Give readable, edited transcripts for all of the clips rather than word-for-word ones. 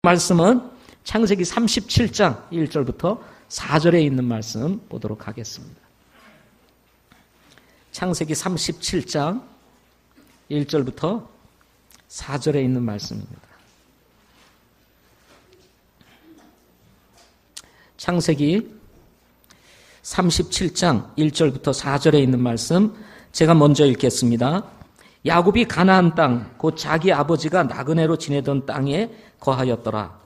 말씀은 창세기 37장 1절부터 4절에 있는 말씀 보도록 하겠습니다. 창세기 37장 1절부터 4절에 있는 말씀입니다. 창세기 37장 1절부터 4절에 있는 말씀 제가 먼저 읽겠습니다. 야곱이 가나안 땅 곧 자기 아버지가 나그네로 지내던 땅에 거하였더라.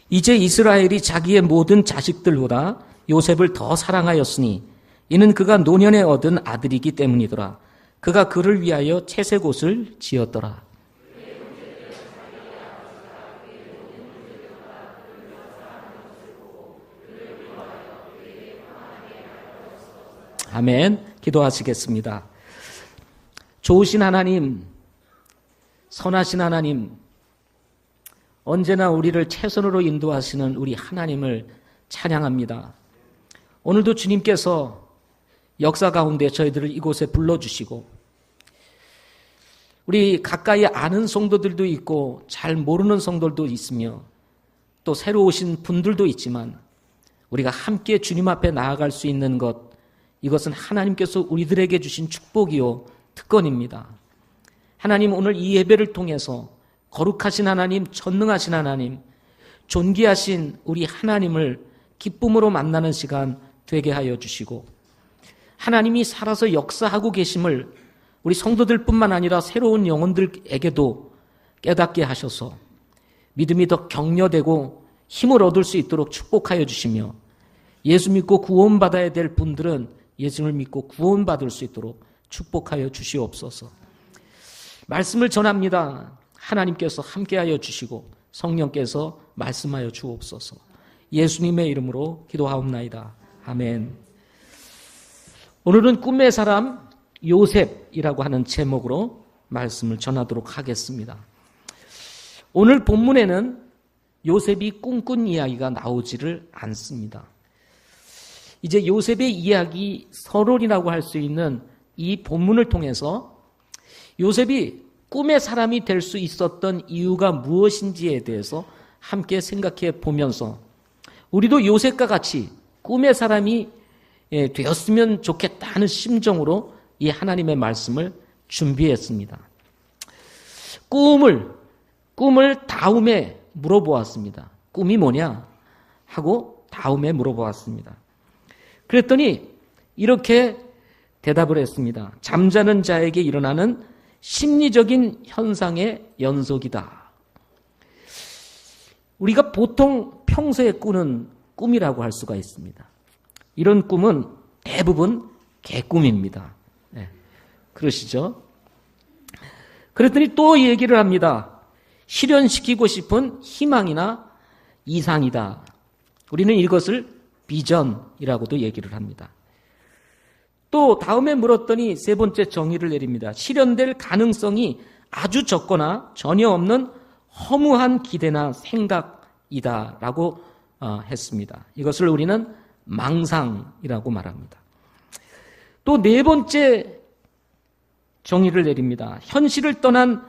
이제 이스라엘이 자기의 모든 자식들보다 요셉을 더 사랑하였으니 이는 그가 노년에 얻은 아들이기 때문이더라. 그가 그를 위하여 채색 옷을 지었더라. 아멘. 기도하시겠습니다. 좋으신 하나님, 선하신 하나님, 언제나 우리를 최선으로 인도하시는 우리 하나님을 찬양합니다. 오늘도 주님께서 역사 가운데 저희들을 이곳에 불러주시고 우리 가까이 아는 성도들도 있고 잘 모르는 성도들도 있으며 또 새로 오신 분들도 있지만 우리가 함께 주님 앞에 나아갈 수 있는 것, 이것은 하나님께서 우리들에게 주신 축복이요 특권입니다. 하나님, 오늘 이 예배를 통해서 거룩하신 하나님, 전능하신 하나님, 존귀하신 우리 하나님을 기쁨으로 만나는 시간 되게 하여 주시고 하나님이 살아서 역사하고 계심을 우리 성도들뿐만 아니라 새로운 영혼들에게도 깨닫게 하셔서 믿음이 더 격려되고 힘을 얻을 수 있도록 축복하여 주시며 예수 믿고 구원받아야 될 분들은 예수를 믿고 구원받을 수 있도록 축복하여 주시옵소서. 말씀을 전합니다. 하나님께서 함께하여 주시고 성령께서 말씀하여 주옵소서. 예수님의 이름으로 기도하옵나이다. 아멘. 오늘은 꿈의 사람 요셉이라고 하는 제목으로 말씀을 전하도록 하겠습니다. 오늘 본문에는 요셉이 꿈꾼 이야기가 나오지를 않습니다. 이제 요셉의 이야기 서론이라고 할 수 있는 이 본문을 통해서 요셉이 꿈의 사람이 될 수 있었던 이유가 무엇인지에 대해서 함께 생각해 보면서 우리도 요셉과 같이 꿈의 사람이 되었으면 좋겠다는 심정으로 이 하나님의 말씀을 준비했습니다. 꿈을 다음에 물어보았습니다. 꿈이 뭐냐 하고 다음에 물어보았습니다. 그랬더니 이렇게 대답을 했습니다. 잠자는 자에게 일어나는 심리적인 현상의 연속이다. 우리가 보통 평소에 꾸는 꿈이라고 할 수가 있습니다. 이런 꿈은 대부분 개꿈입니다. 네, 그러시죠? 그랬더니 또 얘기를 합니다. 실현시키고 싶은 희망이나 이상이다. 우리는 이것을 비전이라고도 얘기를 합니다. 또 다음에 물었더니 세 번째 정의를 내립니다. 실현될 가능성이 아주 적거나 전혀 없는 허무한 기대나 생각이다 라고 했습니다. 이것을 우리는 망상이라고 말합니다. 또 네 번째 정의를 내립니다. 현실을 떠난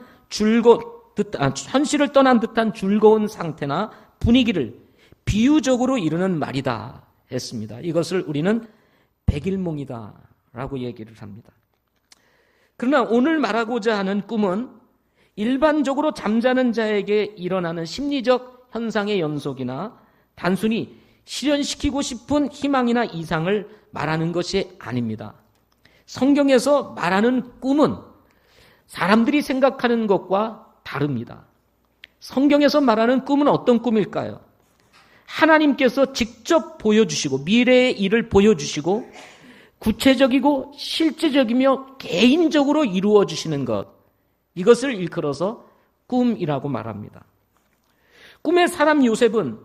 듯한 즐거운 상태나 분위기를 비유적으로 이루는 말이다 했습니다. 이것을 우리는 백일몽이다 라고 얘기를 합니다. 그러나 오늘 말하고자 하는 꿈은 일반적으로 잠자는 자에게 일어나는 심리적 현상의 연속이나 단순히 실현시키고 싶은 희망이나 이상을 말하는 것이 아닙니다. 성경에서 말하는 꿈은 사람들이 생각하는 것과 다릅니다. 성경에서 말하는 꿈은 어떤 꿈일까요? 하나님께서 직접 보여주시고 미래의 일을 보여주시고 구체적이고 실제적이며 개인적으로 이루어주시는 것, 이것을 일컬어서 꿈이라고 말합니다. 꿈의 사람 요셉은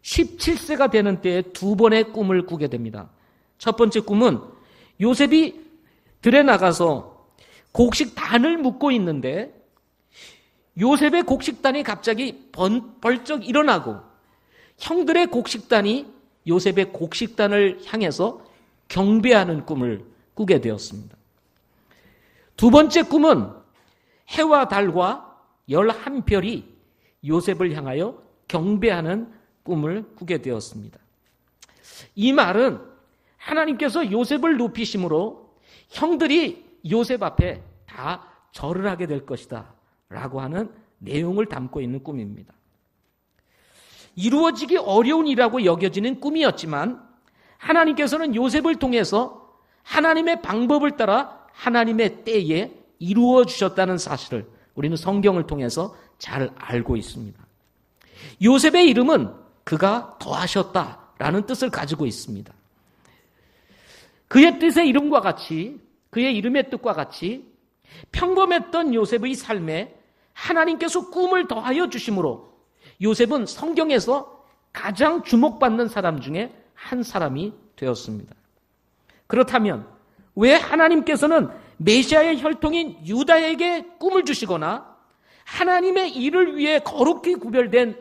17세가 되는 때에 두 번의 꿈을 꾸게 됩니다. 첫 번째 꿈은 요셉이 들에 나가서 곡식 단을 묶고 있는데 요셉의 곡식단이 갑자기 벌쩍 일어나고 형들의 곡식단이 요셉의 곡식단을 향해서 경배하는 꿈을 꾸게 되었습니다. 두 번째 꿈은 해와 달과 11별이 요셉을 향하여 경배하는 꿈을 꾸게 되었습니다. 이 말은 하나님께서 요셉을 높이심으로 형들이 요셉 앞에 다 절을 하게 될 것이다 라고 하는 내용을 담고 있는 꿈입니다. 이루어지기 어려운 일이라고 여겨지는 꿈이었지만 하나님께서는 요셉을 통해서 하나님의 방법을 따라 하나님의 때에 이루어 주셨다는 사실을 우리는 성경을 통해서 잘 알고 있습니다. 요셉의 이름은 그가 더하셨다라는 뜻을 가지고 있습니다. 그의 뜻의 이름과 같이, 그의 이름의 뜻과 같이 평범했던 요셉의 삶에 하나님께서 꿈을 더하여 주심으로 요셉은 성경에서 가장 주목받는 사람 중에 한 사람이 되었습니다. 그렇다면 왜 하나님께서는 메시아의 혈통인 유다에게 꿈을 주시거나 하나님의 일을 위해 거룩히 구별된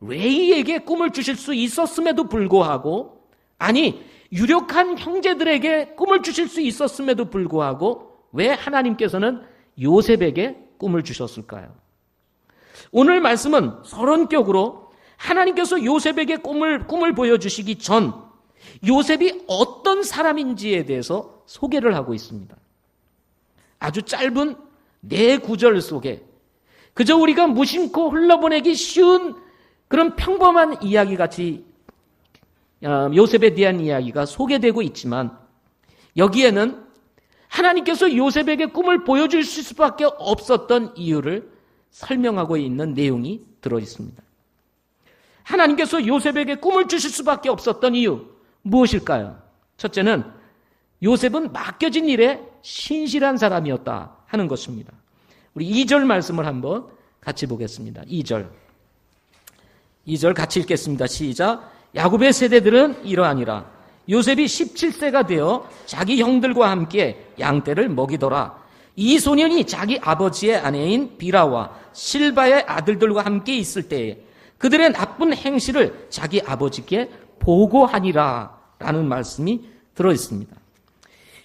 레위에게 꿈을 주실 수 있었음에도 불구하고, 아니 유력한 형제들에게 꿈을 주실 수 있었음에도 불구하고 왜 하나님께서는 요셉에게 꿈을 주셨을까요? 오늘 말씀은 서론격으로 하나님께서 요셉에게 꿈을 보여주시기 전 요셉이 어떤 사람인지에 대해서 소개를 하고 있습니다. 아주 짧은 4구절 속에 그저 우리가 무심코 흘러보내기 쉬운 그런 평범한 이야기같이 요셉에 대한 이야기가 소개되고 있지만 여기에는 하나님께서 요셉에게 꿈을 보여주실 수밖에 없었던 이유를 설명하고 있는 내용이 들어있습니다. 하나님께서 요셉에게 꿈을 주실 수밖에 없었던 이유 무엇일까요? 첫째는 요셉은 맡겨진 일에 신실한 사람이었다 하는 것입니다. 우리 2절 말씀을 한번 같이 보겠습니다. 2절 같이 읽겠습니다. 시작. 야곱의 세대들은 이러하니라. 요셉이 17세가 되어 자기 형들과 함께 양떼를 먹이더라. 이 소년이 자기 아버지의 아내인 비라와 실바의 아들들과 함께 있을 때에 그들의 나쁜 행실을 자기 아버지께 보고하니라 라는 말씀이 들어있습니다.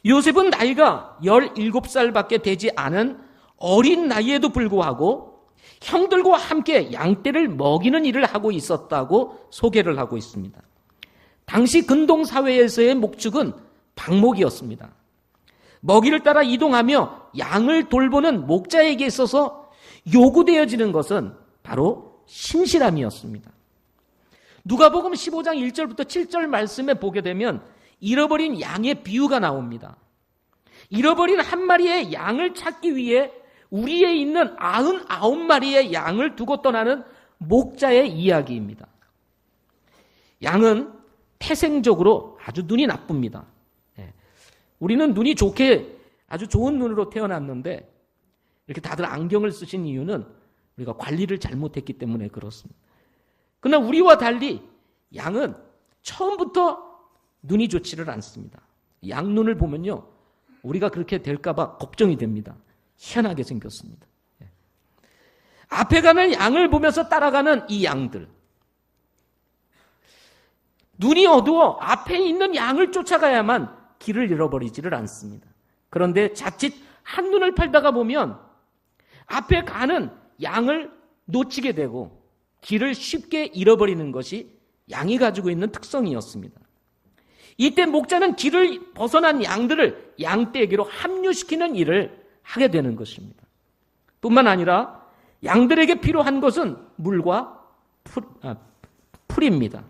요셉은 나이가 17살밖에 되지 않은 어린 나이에도 불구하고 형들과 함께 양떼를 먹이는 일을 하고 있었다고 소개를 하고 있습니다. 당시 근동사회에서의 목축은 방목이었습니다. 먹이를 따라 이동하며 양을 돌보는 목자에게 있어서 요구되어지는 것은 바로 신실함이었습니다. 누가복음 15장 1절부터 7절 말씀에 보게 되면 잃어버린 양의 비유가 나옵니다. 잃어버린 한 마리의 양을 찾기 위해 우리에 있는 99마리의 양을 두고 떠나는 목자의 이야기입니다. 양은 태생적으로 아주 눈이 나쁩니다. 우리는 눈이 좋게 아주 좋은 눈으로 태어났는데 이렇게 다들 안경을 쓰신 이유는 우리가 관리를 잘못했기 때문에 그렇습니다. 그러나 우리와 달리 양은 처음부터 눈이 좋지를 않습니다. 양 눈을 보면요, 우리가 그렇게 될까봐 걱정이 됩니다. 희한하게 생겼습니다. 앞에 가는 양을 보면서 따라가는 이 양들, 눈이 어두워 앞에 있는 양을 쫓아가야만 길을 잃어버리지를 않습니다. 그런데 자칫 한눈을 팔다가 보면 앞에 가는 양을 놓치게 되고 길을 쉽게 잃어버리는 것이 양이 가지고 있는 특성이었습니다. 이때 목자는 길을 벗어난 양들을 양떼에게로 합류시키는 일을 하게 되는 것입니다. 뿐만 아니라 양들에게 필요한 것은 물과 풀입니다.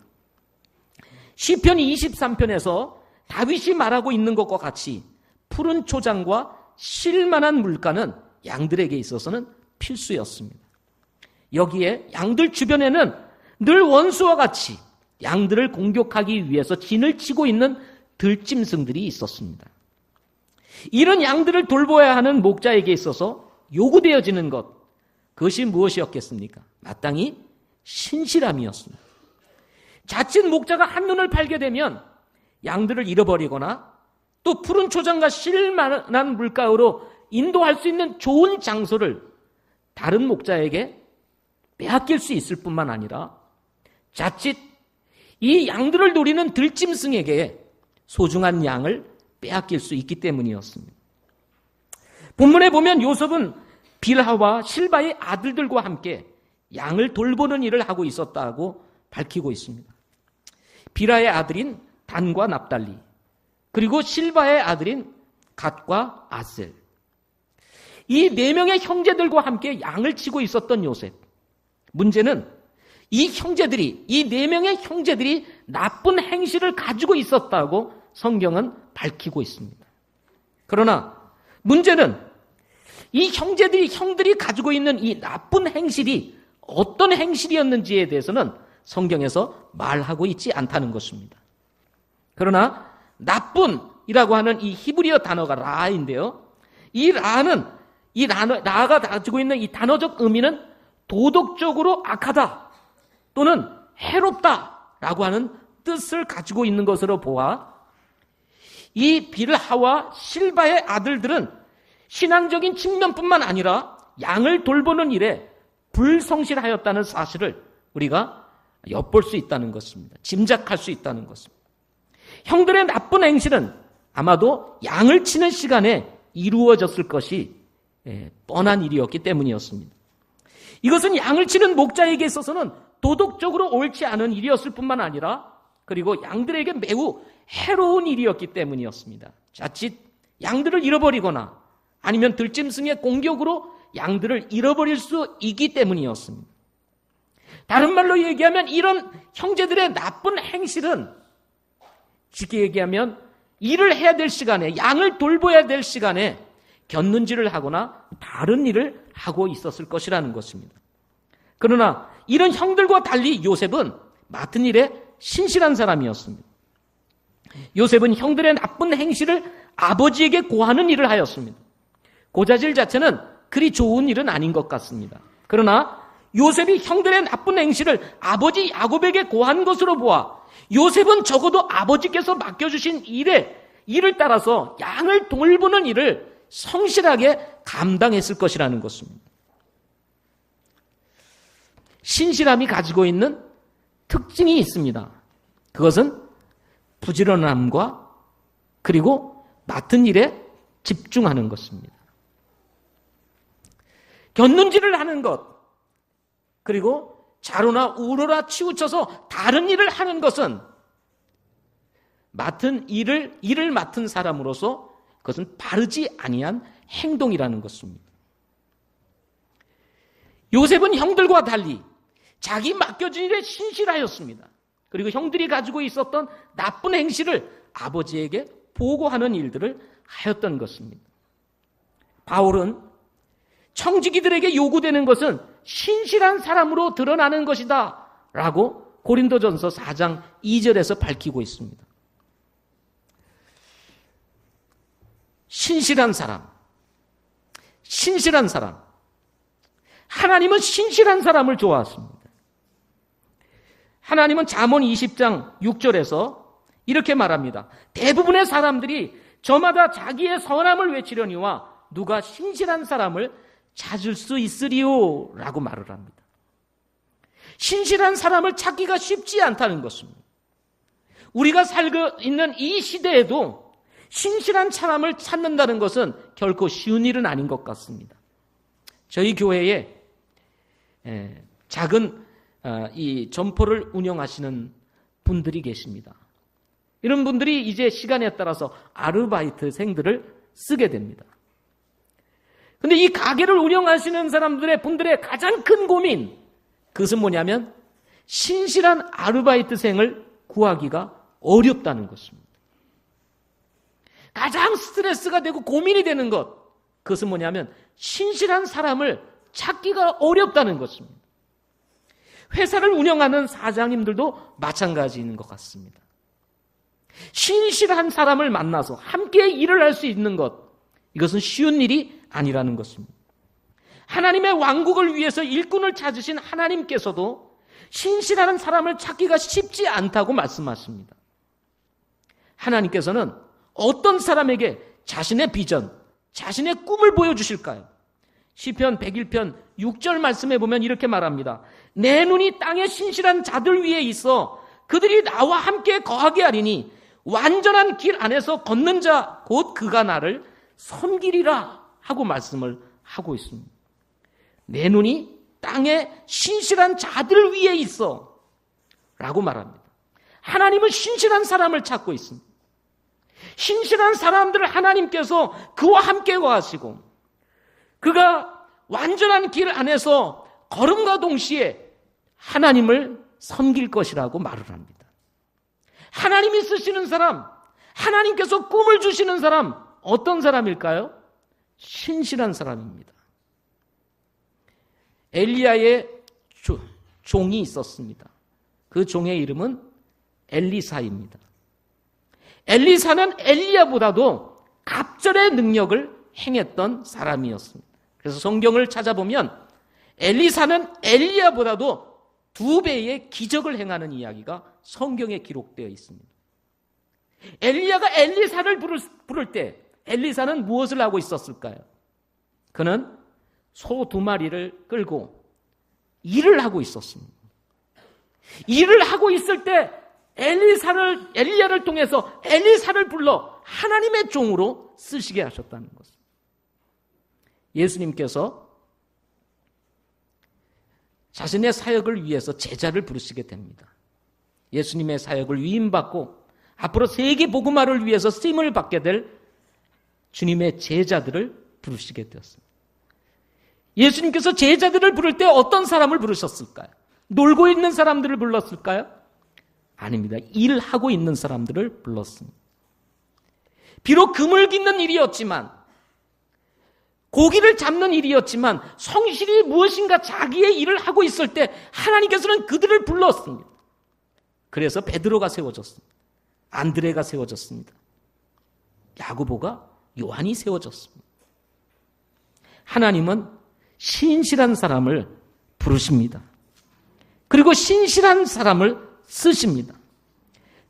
시편 23편에서 다윗이 말하고 있는 것과 같이 푸른 초장과 쉴만한 물가는 양들에게 있어서는 필수였습니다. 여기에 양들 주변에는 늘 원수와 같이 양들을 공격하기 위해서 진을 치고 있는 들짐승들이 있었습니다. 이런 양들을 돌보아야 하는 목자에게 있어서 요구되어지는 것, 그것이 무엇이었겠습니까? 마땅히 신실함이었습니다. 자칫 목자가 한눈을 팔게 되면 양들을 잃어버리거나 또 푸른 초장과 쉴만한 물가로 인도할 수 있는 좋은 장소를 다른 목자에게 빼앗길 수 있을 뿐만 아니라 자칫 이 양들을 노리는 들짐승에게 소중한 양을 빼앗길 수 있기 때문이었습니다. 본문에 보면 요셉은 빌하와 실바의 아들들과 함께 양을 돌보는 일을 하고 있었다고 밝히고 있습니다. 빌하의 아들인 단과 납달리, 그리고 실바의 아들인 갓과 아셀, 이 네 명의 형제들과 함께 양을 치고 있었던 요셉. 문제는 이 네 명의 형제들이 나쁜 행실을 가지고 있었다고 성경은 밝히고 있습니다. 그러나 문제는 이 형들이 가지고 있는 이 나쁜 행실이 어떤 행실이었는지에 대해서는 성경에서 말하고 있지 않다는 것입니다. 그러나 나쁜이라고 하는 이 히브리어 단어가 라인데요. 이 라가 가지고 있는 이 단어적 의미는 도덕적으로 악하다 또는 해롭다라고 하는 뜻을 가지고 있는 것으로 보아 이 빌하와 실바의 아들들은 신앙적인 측면뿐만 아니라 양을 돌보는 일에 불성실하였다는 사실을 우리가 엿볼 수 있다는 것입니다. 짐작할 수 있다는 것입니다. 형들의 나쁜 행실은 아마도 양을 치는 시간에 이루어졌을 것이 뻔한 일이었기 때문이었습니다. 이것은 양을 치는 목자에게 있어서는 도덕적으로 옳지 않은 일이었을 뿐만 아니라 그리고 양들에게 매우 해로운 일이었기 때문이었습니다. 자칫 양들을 잃어버리거나 아니면 들짐승의 공격으로 양들을 잃어버릴 수 있기 때문이었습니다. 다른 말로 얘기하면 이런 형제들의 나쁜 행실은 쉽게 얘기하면 일을 해야 될 시간에 양을 돌봐야 될 시간에 곁눈질을 하거나 다른 일을 하고 있었을 것이라는 것입니다. 그러나 이런 형들과 달리 요셉은 맡은 일에 신실한 사람이었습니다. 요셉은 형들의 나쁜 행실을 아버지에게 고하는 일을 하였습니다. 고자질 자체는 그리 좋은 일은 아닌 것 같습니다. 그러나 요셉이 형들의 나쁜 행실을 아버지 야곱에게 고한 것으로 보아 요셉은 적어도 아버지께서 맡겨주신 일을 따라서 양을 돌보는 일을 성실하게 감당했을 것이라는 것입니다. 신실함이 가지고 있는 특징이 있습니다. 그것은 부지런함과 그리고 맡은 일에 집중하는 것입니다. 곁눈질을 하는 것, 그리고 자루나 우로라 치우쳐서 다른 일을 하는 것은 일을 맡은 사람으로서 그것은 바르지 아니한 행동이라는 것입니다. 요셉은 형들과 달리 자기 맡겨진 일에 신실하였습니다. 그리고 형들이 가지고 있었던 나쁜 행실을 아버지에게 보고하는 일들을 하였던 것입니다. 바울은 청지기들에게 요구되는 것은 신실한 사람으로 드러나는 것이다 라고 고린도전서 4장 2절에서 밝히고 있습니다. 신실한 사람. 하나님은 신실한 사람을 좋아하십니다. 하나님은 잠언 20장 6절에서 이렇게 말합니다. 대부분의 사람들이 저마다 자기의 선함을 외치려니와 누가 신실한 사람을 찾을 수 있으리요 라고 말을 합니다. 신실한 사람을 찾기가 쉽지 않다는 것입니다. 우리가 살고 있는 이 시대에도 신실한 사람을 찾는다는 것은 결코 쉬운 일은 아닌 것 같습니다. 저희 교회에 작은 이 점포를 운영하시는 분들이 계십니다. 이런 분들이 이제 시간에 따라서 아르바이트생들을 쓰게 됩니다. 근데 이 가게를 운영하시는 분들의 가장 큰 고민, 그것은 뭐냐면 신실한 아르바이트생을 구하기가 어렵다는 것입니다. 가장 스트레스가 되고 고민이 되는 것, 그것은 뭐냐면 신실한 사람을 찾기가 어렵다는 것입니다. 회사를 운영하는 사장님들도 마찬가지인 것 같습니다. 신실한 사람을 만나서 함께 일을 할 수 있는 것, 이것은 쉬운 일이 아니라는 것입니다. 하나님의 왕국을 위해서 일꾼을 찾으신 하나님께서도 신실한 사람을 찾기가 쉽지 않다고 말씀하십니다. 하나님께서는 어떤 사람에게 자신의 비전, 자신의 꿈을 보여주실까요? 시편 101편 6절 말씀에 보면 이렇게 말합니다. 내 눈이 땅의 신실한 자들 위에 있어 그들이 나와 함께 거하게 하리니 완전한 길 안에서 걷는 자 곧 그가 나를 섬기리라 하고 말씀을 하고 있습니다. 내 눈이 땅의 신실한 자들 위에 있어 라고 말합니다. 하나님은 신실한 사람을 찾고 있습니다. 신실한 사람들을 하나님께서 그와 함께 거하시고 그가 완전한 길 안에서 걸음과 동시에 하나님을 섬길 것이라고 말을 합니다. 하나님이 쓰시는 사람, 하나님께서 꿈을 주시는 사람, 어떤 사람일까요? 신실한 사람입니다. 엘리야의 종이 있었습니다. 그 종의 이름은 엘리사입니다. 엘리사는 엘리야보다도 갑절의 능력을 행했던 사람이었습니다. 그래서 성경을 찾아보면 엘리사는 엘리야보다도 2배의 기적을 행하는 이야기가 성경에 기록되어 있습니다. 엘리야가 엘리사를 부를 때 엘리사는 무엇을 하고 있었을까요? 그는 소 2마리를 끌고 일을 하고 있었습니다. 일을 하고 있을 때 엘리야를 통해서 엘리사를 불러 하나님의 종으로 쓰시게 하셨다는 것입니다. 예수님께서 자신의 사역을 위해서 제자를 부르시게 됩니다. 예수님의 사역을 위임받고 앞으로 세계 복음화를 위해서 쓰임을 받게 될 주님의 제자들을 부르시게 되었습니다. 예수님께서 제자들을 부를 때 어떤 사람을 부르셨을까요? 놀고 있는 사람들을 불렀을까요? 아닙니다. 일하고 있는 사람들을 불렀습니다. 비록 금을 깃는 일이었지만, 고기를 잡는 일이었지만 성실히 무엇인가 자기의 일을 하고 있을 때 하나님께서는 그들을 불렀습니다. 그래서 베드로가 세워졌습니다. 안드레가 세워졌습니다. 야고보가, 요한이 세워졌습니다. 하나님은 신실한 사람을 부르십니다. 그리고 신실한 사람을 쓰십니다.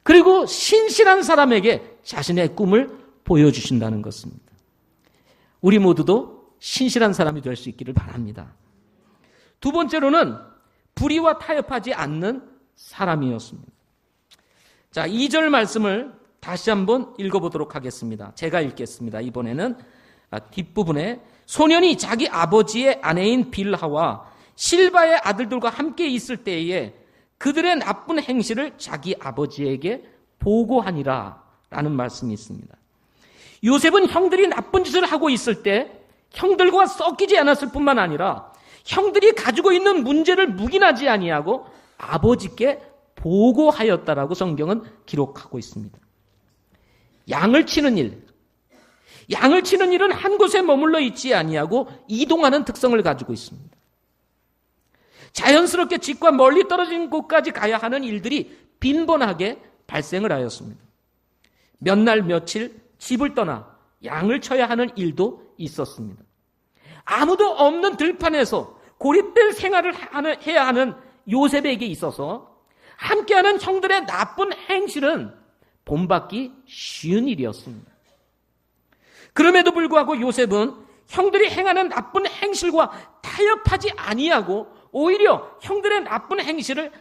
그리고 신실한 사람에게 자신의 꿈을 보여주신다는 것입니다. 우리 모두도 신실한 사람이 될 수 있기를 바랍니다. 2번째로는 불의와 타협하지 않는 사람이었습니다. 자, 2절 말씀을 다시 한번 읽어보도록 하겠습니다. 제가 읽겠습니다. 이번에는 뒷부분에 소년이 자기 아버지의 아내인 빌하와 실바의 아들들과 함께 있을 때에 그들의 나쁜 행실을 자기 아버지에게 보고하니라 라는 말씀이 있습니다. 요셉은 형들이 나쁜 짓을 하고 있을 때 형들과 섞이지 않았을 뿐만 아니라 형들이 가지고 있는 문제를 묵인하지 아니하고 아버지께 보고하였다라고 성경은 기록하고 있습니다. 양을 치는 일은 한 곳에 머물러 있지 아니하고 이동하는 특성을 가지고 있습니다. 자연스럽게 집과 멀리 떨어진 곳까지 가야 하는 일들이 빈번하게 발생을 하였습니다. 몇 날 며칠 집을 떠나 양을 쳐야 하는 일도 있었습니다. 아무도 없는 들판에서 고립된 생활을 해야 하는 요셉에게 있어서 함께하는 형들의 나쁜 행실은 본받기 쉬운 일이었습니다. 그럼에도 불구하고 요셉은 형들이 행하는 나쁜 행실과 타협하지 아니하고 오히려 형들의 나쁜 행실을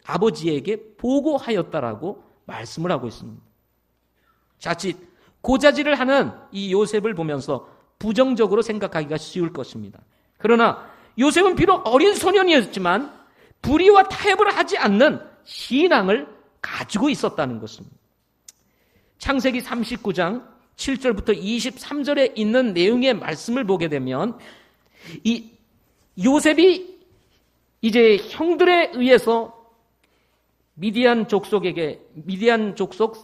아버지에게 보고하였다라고 말씀을 하고 있습니다. 자칫 고자질을 하는 이 요셉을 보면서 부정적으로 생각하기가 쉬울 것입니다. 그러나 요셉은 비록 어린 소년이었지만 불의와 타협을 하지 않는 신앙을 가지고 있었다는 것입니다. 창세기 39장 7절부터 23절에 있는 내용의 말씀을 보게 되면 이 요셉이 이제 형들에 의해서 미디안 족속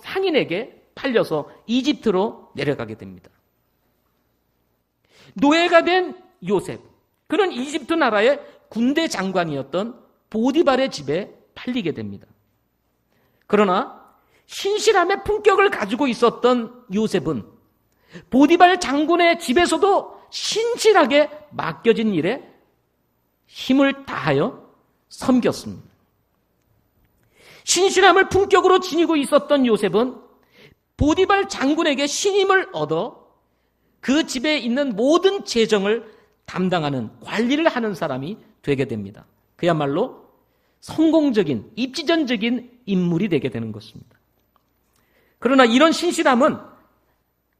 상인에게 팔려서 이집트로 내려가게 됩니다. 노예가 된 요셉, 그는 이집트 나라의 군대 장관이었던 보디발의 집에 팔리게 됩니다. 그러나 신실함의 품격을 가지고 있었던 요셉은 보디발 장군의 집에서도 신실하게 맡겨진 일에 힘을 다하여 섬겼습니다. 신실함을 품격으로 지니고 있었던 요셉은 보디발 장군에게 신임을 얻어 그 집에 있는 모든 재정을 담당하는, 관리를 하는 사람이 되게 됩니다. 그야말로 성공적인, 입지전적인 인물이 되게 되는 것입니다. 그러나 이런 신실함은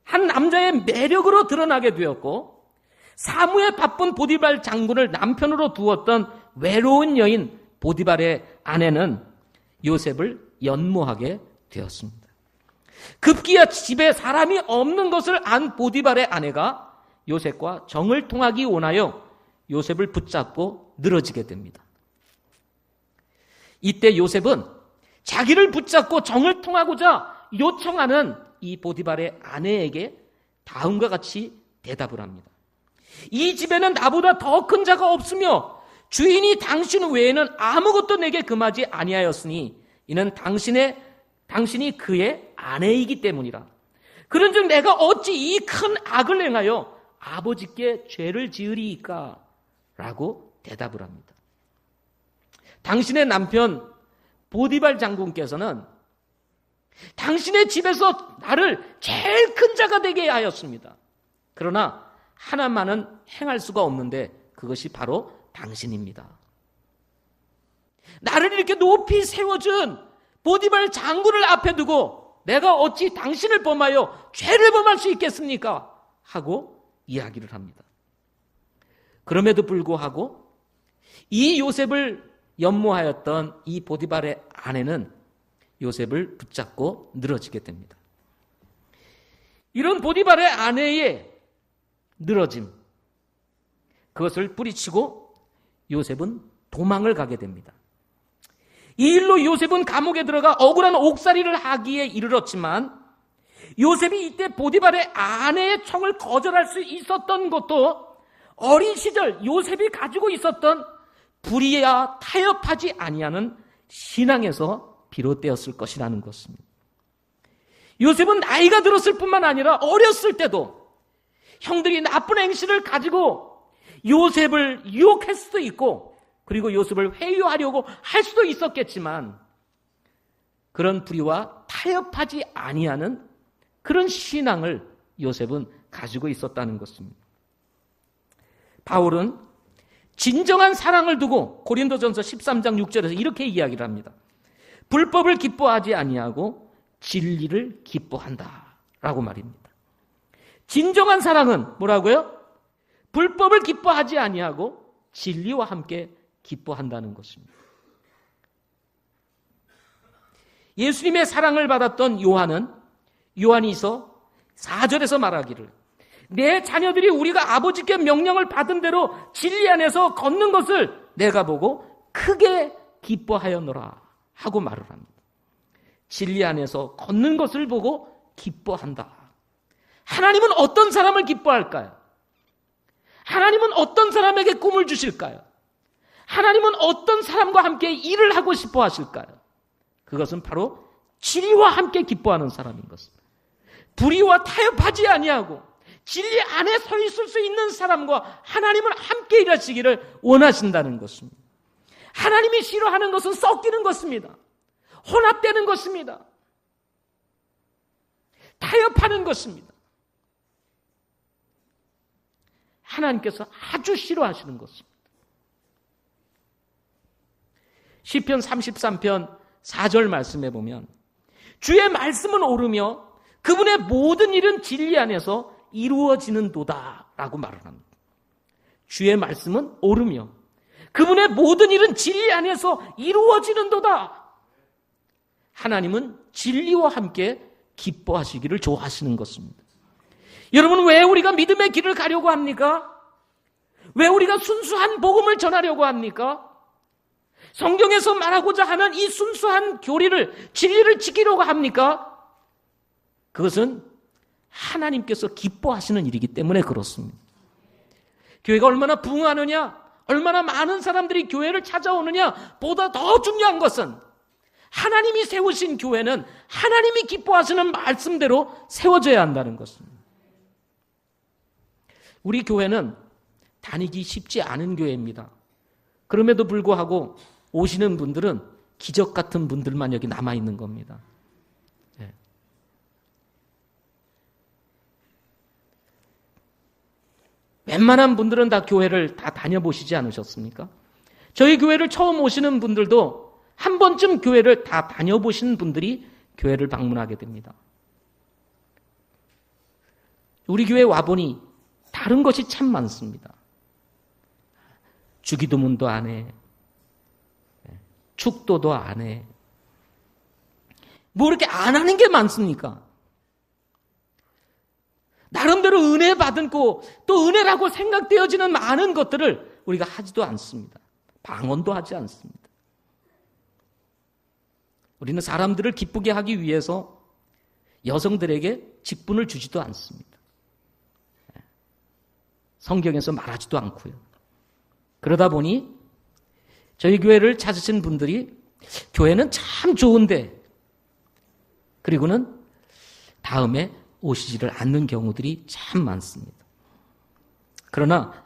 한 남자의 매력으로 드러나게 되었고, 사무에 바쁜 보디발 장군을 남편으로 두었던 외로운 여인 보디발의 아내는 요셉을 연모하게 되었습니다. 급기야 집에 사람이 없는 것을 안 보디발의 아내가 요셉과 정을 통하기 원하여 요셉을 붙잡고 늘어지게 됩니다. 이때 요셉은 자기를 붙잡고 정을 통하고자 요청하는 이 보디발의 아내에게 다음과 같이 대답을 합니다. 이 집에는 나보다 더 큰 자가 없으며 주인이 당신 외에는 아무것도 내게 금하지 아니하였으니 이는 당신이 그의 아내이기 때문이라. 그런즉 내가 어찌 이 큰 악을 행하여 아버지께 죄를 지으리이까? 라고 대답을 합니다. 당신의 남편 보디발 장군께서는 당신의 집에서 나를 제일 큰 자가 되게 하였습니다. 그러나 하나만은 행할 수가 없는데 그것이 바로 당신입니다. 나를 이렇게 높이 세워준 보디발 장군을 앞에 두고 내가 어찌 당신을 범하여 죄를 범할 수 있겠습니까? 하고 이야기를 합니다. 그럼에도 불구하고 이 요셉을 연모하였던 이 보디발의 아내는 요셉을 붙잡고 늘어지게 됩니다. 이런 보디발의 아내의 늘어짐, 그것을 뿌리치고 요셉은 도망을 가게 됩니다. 이 일로 요셉은 감옥에 들어가 억울한 옥살이를 하기에 이르렀지만 요셉이 이때 보디발의 아내의 청을 거절할 수 있었던 것도 어린 시절 요셉이 가지고 있었던 불의와 타협하지 아니하는 신앙에서 비롯되었을 것이라는 것입니다. 요셉은 나이가 들었을 뿐만 아니라 어렸을 때도 형들이 나쁜 행실을 가지고 요셉을 유혹할 수도 있고 그리고 요셉을 회유하려고 할 수도 있었겠지만 그런 불의와 타협하지 아니하는 그런 신앙을 요셉은 가지고 있었다는 것입니다. 바울은 진정한 사랑을 두고 고린도전서 13장 6절에서 이렇게 이야기를 합니다. 불법을 기뻐하지 아니하고 진리를 기뻐한다 라고 말입니다. 진정한 사랑은 뭐라고요? 불법을 기뻐하지 아니하고 진리와 함께 기뻐한다는 것입니다. 예수님의 사랑을 받았던 요한이서 4절에서 말하기를 내 자녀들이 우리가 아버지께 명령을 받은 대로 진리 안에서 걷는 것을 내가 보고 크게 기뻐하였노라 하고 말을 합니다. 진리 안에서 걷는 것을 보고 기뻐한다. 하나님은 어떤 사람을 기뻐할까요? 하나님은 어떤 사람에게 꿈을 주실까요? 하나님은 어떤 사람과 함께 일을 하고 싶어 하실까요? 그것은 바로 진리와 함께 기뻐하는 사람인 것입니다. 불의와 타협하지 아니하고 진리 안에 서 있을 수 있는 사람과 하나님은 함께 일하시기를 원하신다는 것입니다. 하나님이 싫어하는 것은 섞이는 것입니다. 혼합되는 것입니다. 타협하는 것입니다. 하나님께서 아주 싫어하시는 것입니다. 시편 33편 4절 말씀에 보면 주의 말씀은 옳으며 그분의 모든 일은 진리 안에서 이루어지는도다 라고 말을 합니다. 주의 말씀은 옳으며 그분의 모든 일은 진리 안에서 이루어지는도다. 하나님은 진리와 함께 기뻐하시기를 좋아하시는 것입니다. 여러분, 왜 우리가 믿음의 길을 가려고 합니까? 왜 우리가 순수한 복음을 전하려고 합니까? 성경에서 말하고자 하는 이 순수한 교리를, 진리를 지키려고 합니까? 그것은 하나님께서 기뻐하시는 일이기 때문에 그렇습니다. 교회가 얼마나 부흥하느냐, 얼마나 많은 사람들이 교회를 찾아오느냐 보다 더 중요한 것은 하나님이 세우신 교회는 하나님이 기뻐하시는 말씀대로 세워져야 한다는 것입니다. 우리 교회는 다니기 쉽지 않은 교회입니다. 그럼에도 불구하고 오시는 분들은 기적 같은 분들만 여기 남아있는 겁니다. 네. 웬만한 분들은 다 교회를 다 다녀보시지 않으셨습니까? 저희 교회를 처음 오시는 분들도 한 번쯤 교회를 다 다녀보신 분들이 교회를 방문하게 됩니다. 우리 교회 와보니 다른 것이 참 많습니다. 주기도문도 안 해. 축도도 안 해. 뭐 이렇게 안 하는 게 많습니까? 나름대로 은혜 받은 거, 또 은혜라고 생각되어지는 많은 것들을 우리가 하지도 않습니다. 방언도 하지 않습니다. 우리는 사람들을 기쁘게 하기 위해서 여성들에게 직분을 주지도 않습니다. 성경에서 말하지도 않고요. 그러다 보니 저희 교회를 찾으신 분들이 교회는 참 좋은데, 그리고는 다음에 오시지를 않는 경우들이 참 많습니다. 그러나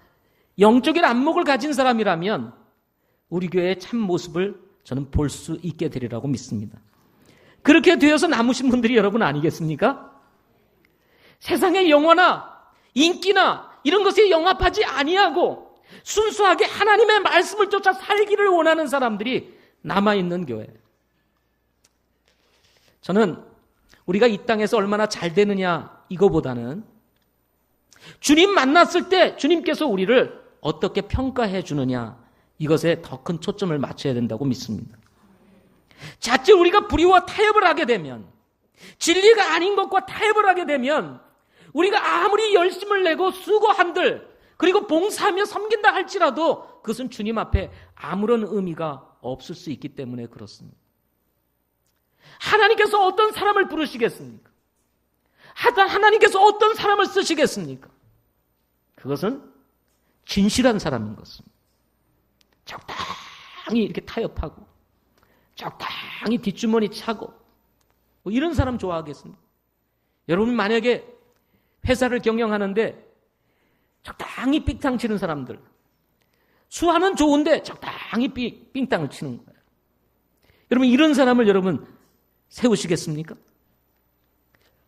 영적인 안목을 가진 사람이라면 우리 교회의 참 모습을 저는 볼 수 있게 되리라고 믿습니다. 그렇게 되어서 남으신 분들이 여러분 아니겠습니까? 세상의 영화나 인기나 이런 것에 영합하지 아니하고 순수하게 하나님의 말씀을 쫓아 살기를 원하는 사람들이 남아있는 교회. 저는 우리가 이 땅에서 얼마나 잘 되느냐 이거보다는 주님 만났을 때 주님께서 우리를 어떻게 평가해 주느냐, 이것에 더 큰 초점을 맞춰야 된다고 믿습니다. 자칫 우리가 불의와 타협을 하게 되면, 진리가 아닌 것과 타협을 하게 되면, 우리가 아무리 열심을 내고 수고한들 그리고 봉사하며 섬긴다 할지라도 그것은 주님 앞에 아무런 의미가 없을 수 있기 때문에 그렇습니다. 하나님께서 어떤 사람을 부르시겠습니까? 하나님께서 어떤 사람을 쓰시겠습니까? 그것은 진실한 사람인 것입니다. 적당히 이렇게 타협하고 적당히 뒷주머니 차고 뭐 이런 사람 좋아하겠습니까? 여러분 만약에 회사를 경영하는데 적당히 삥땅 치는 사람들, 수화는 좋은데 적당히 삥땅을 치는 거예요. 여러분 이런 사람을 여러분 세우시겠습니까?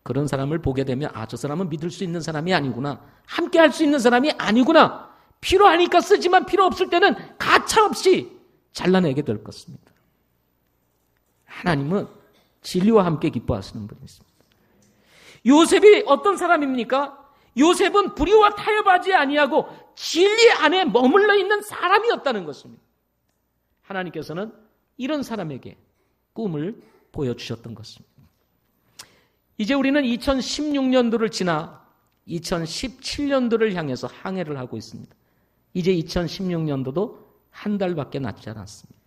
그런 사람을 보게 되면 저 사람은 믿을 수 있는 사람이 아니구나, 함께 할 수 있는 사람이 아니구나, 필요하니까 쓰지만 필요 없을 때는 가차없이 잘라내게 될 것입니다. 하나님은 진리와 함께 기뻐하시는 분이십니다. 요셉이 어떤 사람입니까? 요셉은 불의와 타협하지 아니하고 진리 안에 머물러 있는 사람이었다는 것입니다. 하나님께서는 이런 사람에게 꿈을 보여주셨던 것입니다. 이제 우리는 2016년도를 지나 2017년도를 향해서 항해를 하고 있습니다. 이제 2016년도도 한 달밖에 남지 않았습니다.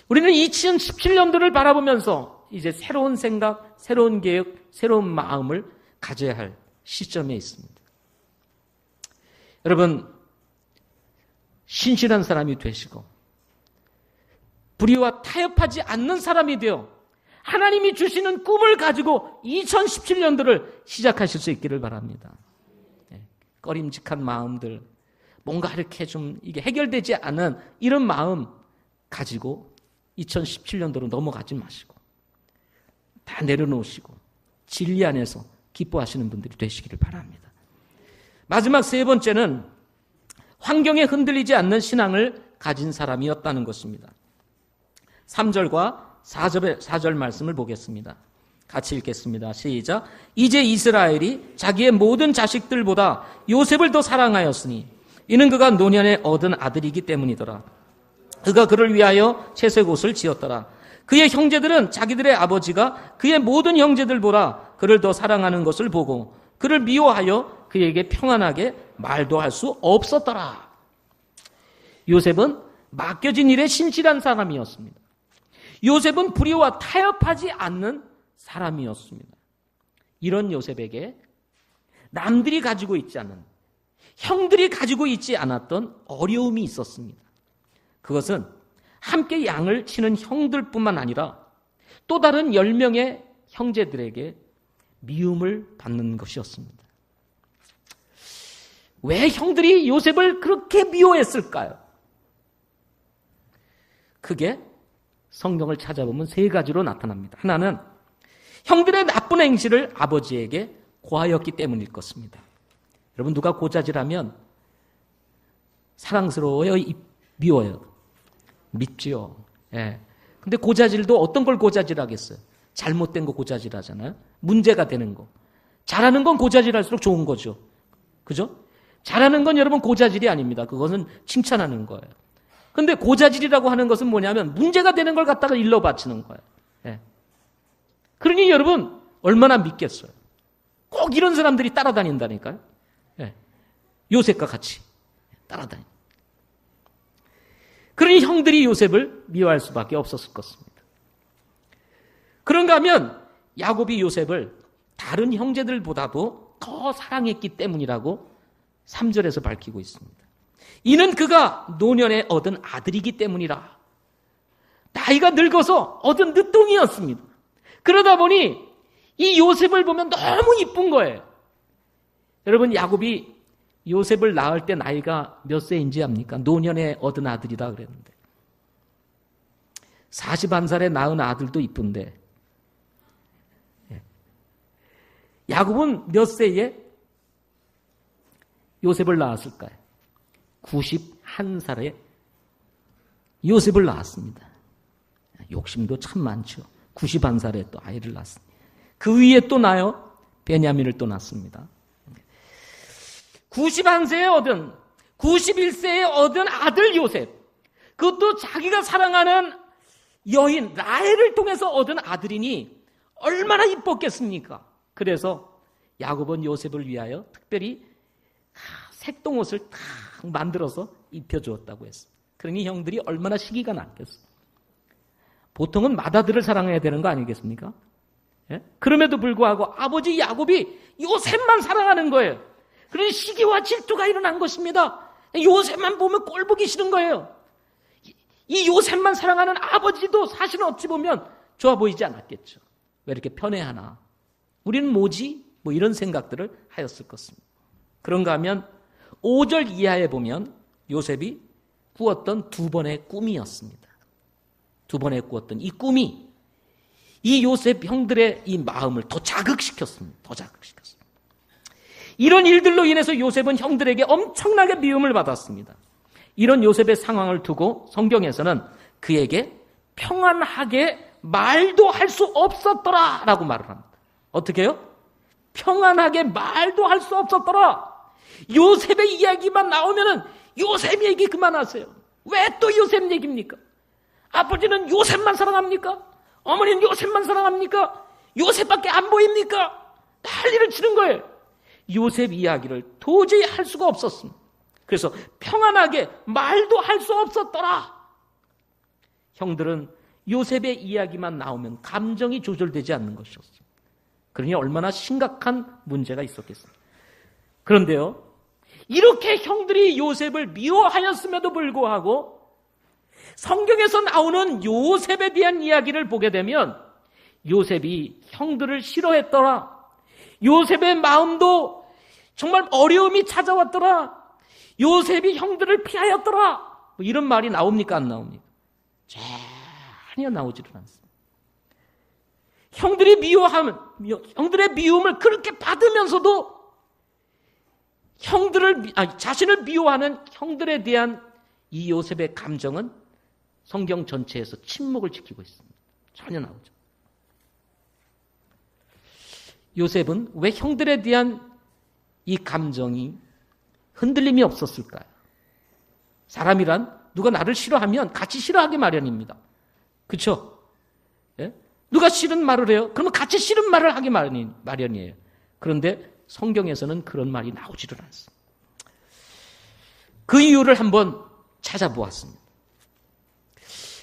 우리는 2017년도를 바라보면서 이제 새로운 생각, 새로운 계획, 새로운 마음을 가져야 할 시점에 있습니다. 여러분, 신실한 사람이 되시고 불의와 타협하지 않는 사람이 되어 하나님이 주시는 꿈을 가지고 2017년도를 시작하실 수 있기를 바랍니다. 꺼림직한 마음들, 뭔가 이렇게 좀 이게 해결되지 않은 이런 마음 가지고 2017년도로 넘어가지 마시고 다 내려놓으시고 진리 안에서 기뻐하시는 분들이 되시기를 바랍니다. 마지막 세 번째는 환경에 흔들리지 않는 신앙을 가진 사람이었다는 것입니다. 3절과 4절 말씀을 보겠습니다. 같이 읽겠습니다. 시작. 이제 이스라엘이 자기의 모든 자식들보다 요셉을 더 사랑하였으니 이는 그가 노년에 얻은 아들이기 때문이더라. 그가 그를 위하여 채색 옷을 지었더라. 그의 형제들은 자기들의 아버지가 그의 모든 형제들보다 그를 더 사랑하는 것을 보고 그를 미워하여 그에게 평안하게 말도 할 수 없었더라. 요셉은 맡겨진 일에 신실한 사람이었습니다. 요셉은 불의와 타협하지 않는 사람이었습니다. 이런 요셉에게 남들이 가지고 있지 않은, 형들이 가지고 있지 않았던 어려움이 있었습니다. 그것은 함께 양을 치는 형들뿐만 아니라 또 다른 10명의 형제들에게 미움을 받는 것이었습니다. 왜 형들이 요셉을 그렇게 미워했을까요? 그게 성경을 찾아보면 세 가지로 나타납니다. 하나는 형들의 나쁜 행실을 아버지에게 고하였기 때문일 것입니다. 여러분, 누가 고자질하면 사랑스러워요? 미워요? 밉지요. 예. 근데 고자질도 어떤 걸 고자질하겠어요? 잘못된 거 고자질하잖아요. 문제가 되는 거. 잘하는 건 고자질할수록 좋은 거죠. 그죠? 잘하는 건 여러분 고자질이 아닙니다. 그것은 칭찬하는 거예요. 근데 고자질이라고 하는 것은 뭐냐면 문제가 되는 걸 갖다가 일러 바치는 거예요. 예. 그러니 여러분 얼마나 믿겠어요. 꼭 이런 사람들이 따라다닌다니까요. 예. 요셉과 같이 따라다니. 그러니 형들이 요셉을 미워할 수밖에 없었을 것입니다. 그런가 하면 야곱이 요셉을 다른 형제들보다도 더 사랑했기 때문이라고 3절에서 밝히고 있습니다. 이는 그가 노년에 얻은 아들이기 때문이라. 나이가 늙어서 얻은 늦둥이였습니다. 그러다 보니 이 요셉을 보면 너무 이쁜 거예요. 여러분, 야곱이 요셉을 낳을 때 나이가 몇 세인지 압니까? 노년에 얻은 아들이다 그랬는데 41살에 낳은 아들도 이쁜데 야곱은 몇 세에 요셉을 낳았을까요? 91살에 요셉을 낳았습니다. 욕심도 참 많죠. 91살에 또 아이를 낳았습니다. 그 위에 또 나요. 베냐민을 또 낳습니다. 91세에 얻은 91세에 얻은 아들 요셉, 그것도 자기가 사랑하는 여인 라헬을 통해서 얻은 아들이니 얼마나 이뻤겠습니까? 그래서 야곱은 요셉을 위하여 특별히 색동옷을 딱 만들어서 입혀주었다고 했습니다. 그러니 형들이 얼마나 시기가 났겠어요. 보통은 맏아들을 사랑해야 되는 거 아니겠습니까? 예? 그럼에도 불구하고 아버지 야곱이 요셉만 사랑하는 거예요. 그러니 시기와 질투가 일어난 것입니다. 요셉만 보면 꼴 보기 싫은 거예요. 이 요셉만 사랑하는 아버지도 사실은 어찌 보면 좋아 보이지 않았겠죠. 왜 이렇게 편애하나? 우리는 뭐지? 뭐 이런 생각들을 하였을 것입니다. 그런가 하면 5절 이하에 보면 요셉이 꾸었던 두 번의 꿈이었습니다. 두 번에 꾸었던 이 꿈이 이 요셉 형들의 이 마음을 더 자극시켰습니다. 더 자극시켰습니다. 이런 일들로 인해서 요셉은 형들에게 엄청나게 미움을 받았습니다. 이런 요셉의 상황을 두고 성경에서는 그에게 평안하게 말도 할 수 없었더라 라고 말을 합니다. 어떻게 해요? 평안하게 말도 할 수 없었더라. 요셉의 이야기만 나오면은 요셉 얘기 그만하세요. 왜 또 요셉 얘기입니까? 아버지는 요셉만 사랑합니까? 어머니는 요셉만 사랑합니까? 요셉밖에 안 보입니까? 난리를 치는 거예요. 요셉 이야기를 도저히 할 수가 없었습니다. 그래서 평안하게 말도 할 수 없었더라. 형들은 요셉의 이야기만 나오면 감정이 조절되지 않는 것이었습니다. 그러니 얼마나 심각한 문제가 있었겠습니까? 그런데요, 이렇게 형들이 요셉을 미워하였음에도 불구하고 성경에서 나오는 요셉에 대한 이야기를 보게 되면 요셉이 형들을 싫어했더라. 요셉의 마음도 정말 어려움이 찾아왔더라. 요셉이 형들을 피하였더라. 뭐 이런 말이 나옵니까? 안 나옵니까? 전혀 나오지를 않습니다. 형들의 미움을 그렇게 받으면서도 자신을 미워하는 형들에 대한 이 요셉의 감정은 성경 전체에서 침묵을 지키고 있습니다. 전혀 나오죠. 요셉은 왜 형들에 대한 이 감정이 흔들림이 없었을까요? 사람이란 누가 나를 싫어하면 같이 싫어하기 마련입니다. 그렇죠? 예? 누가 싫은 말을 해요? 그러면 같이 싫은 말을 하기 마련이에요. 그런데 성경에서는 그런 말이 나오지를 않습니다. 그 이유를 한번 찾아보았습니다.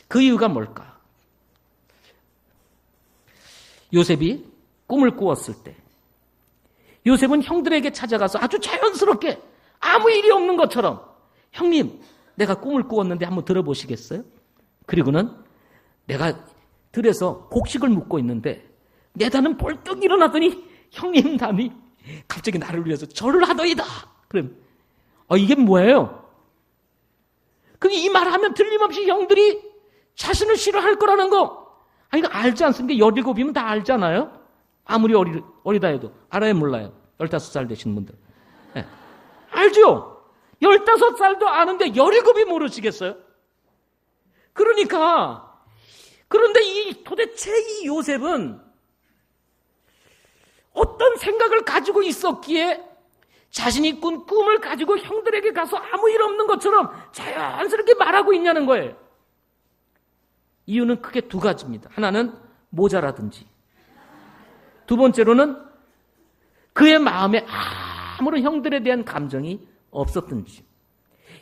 그 이유가 뭘까? 요셉이 꿈을 꾸었을 때 요셉은 형들에게 찾아가서 아주 자연스럽게 아무 일이 없는 것처럼 형님, 내가 꿈을 꾸었는데 한번 들어보시겠어요? 그리고는 내가 들에서 곡식을 묻고 있는데 내 단은 벌떡 일어나더니 형님 단이 갑자기 나를 위해서 절을 하더이다. 그럼 이게 뭐예요? 그럼 이 말하면 틀림없이 형들이 자신을 싫어할 거라는 거. 이거 알지 않습니까? 17이면 다 알잖아요. 아무리 어리다 해도 알아요, 몰라요? 15살 되신 분들. 네. 알죠? 15살도 아는데 17이 모르시겠어요? 그런데 도대체 이 요셉은 어떤 생각을 가지고 있었기에 자신이 꾼 꿈을 가지고 형들에게 가서 아무 일 없는 것처럼 자연스럽게 말하고 있냐는 거예요. 이유는 크게 두 가지입니다. 하나는 모자라든지, 두 번째로는 그의 마음에 아무런 형들에 대한 감정이 없었든지.